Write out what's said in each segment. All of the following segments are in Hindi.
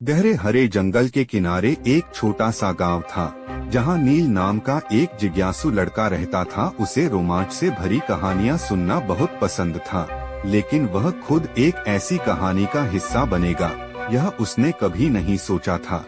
गहरे हरे जंगल के किनारे एक छोटा सा गांव था, जहां नील नाम का एक जिज्ञासु लड़का रहता था। उसे रोमांच से भरी कहानियां सुनना बहुत पसंद था, लेकिन वह खुद एक ऐसी कहानी का हिस्सा बनेगा, यह उसने कभी नहीं सोचा था।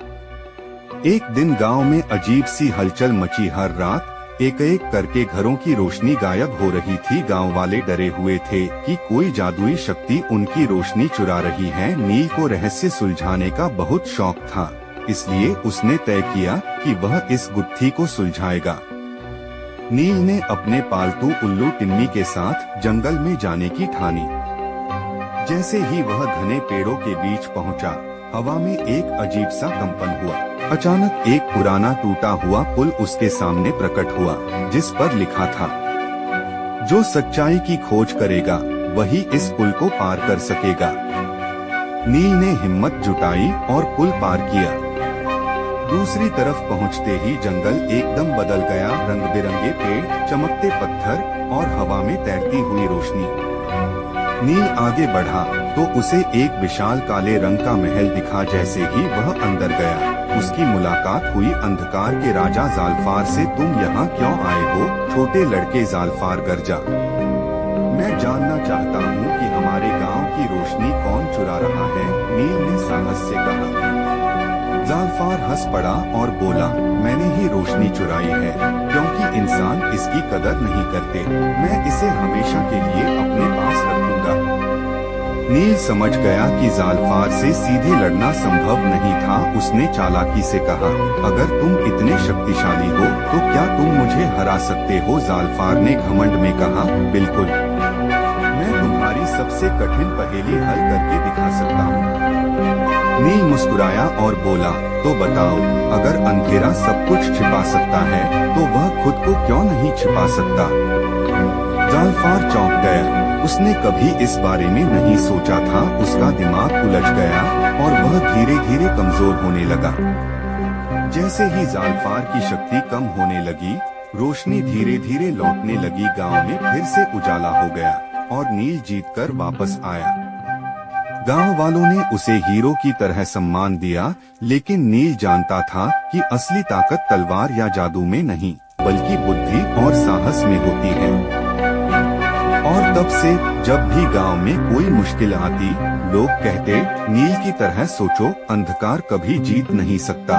एक दिन गांव में अजीब सी हलचल मची। हर रात एक एक करके घरों की रोशनी गायब हो रही थी। गांव वाले डरे हुए थे कि कोई जादुई शक्ति उनकी रोशनी चुरा रही है। नील को रहस्य सुलझाने का बहुत शौक था, इसलिए उसने तय किया कि वह इस गुत्थी को सुलझाएगा। नील ने अपने पालतू उल्लू टिम्मी के साथ जंगल में जाने की ठानी। जैसे ही वह घने पेड़ों के बीच पहुंचा, हवा में एक अजीब सा कंपन हुआ। अचानक एक पुराना टूटा हुआ पुल उसके सामने प्रकट हुआ, जिस पर लिखा था, जो सच्चाई की खोज करेगा वही इस पुल को पार कर सकेगा। नील ने हिम्मत जुटाई और पुल पार किया। दूसरी तरफ पहुंचते ही जंगल एकदम बदल गया। रंग बिरंगे पेड़, चमकते पत्थर और हवा में तैरती हुई रोशनी। नील आगे बढ़ा तो उसे एक विशाल काले रंग का महल दिखा। जैसे ही वह अंदर गया, उसकी मुलाकात हुई अंधकार के राजा ज़ालफ़ार से। तुम यहाँ क्यों आए हो? छोटे लड़के ज़ालफ़ार गरजा। मैं जानना चाहता हूँ कि हमारे गांव की रोशनी कौन चुरा रहा है, नील ने साहस से कहा। ज़ालफ़ार हंस पड़ा और बोला, मैंने ही रोशनी चुराई है, क्योंकि इंसान इसकी कदर नहीं करते। मैं इसे हमेशा के लिए अपने पास रखूंगा। नील समझ गया कि ज़ालफ़ार से सीधे लड़ना संभव नहीं था। उसने चालाकी से कहा, अगर तुम इतने शक्तिशाली हो तो क्या तुम मुझे हरा सकते हो? ज़ालफ़ार ने घमंड में कहा, बिल्कुल, मैं तुम्हारी सबसे कठिन पहेली हल करके दिखा सकता हूँ। नील मुस्कुराया और बोला, तो बताओ, अगर अंधेरा सब कुछ छिपा सकता है तो वह खुद को क्यों नहीं छिपा सकता? ज़ालफ़ार चौंक गया। उसने कभी इस बारे में नहीं सोचा था। उसका दिमाग उलझ गया और वह धीरे धीरे कमजोर होने लगा। जैसे ही ज़ालफ़ार की शक्ति कम होने लगी, रोशनी धीरे धीरे लौटने लगी। गांव में फिर से उजाला हो गया और नील जीतकर वापस आया। गांव वालों ने उसे हीरो की तरह सम्मान दिया, लेकिन नील जानता था कि असली ताकत तलवार या जादू में नहीं, बल्कि बुद्धि और साहस में होती है। और तब से जब भी गांव में कोई मुश्किल आती, लोग कहते, नील की तरह सोचो, अंधकार कभी जीत नहीं सकता।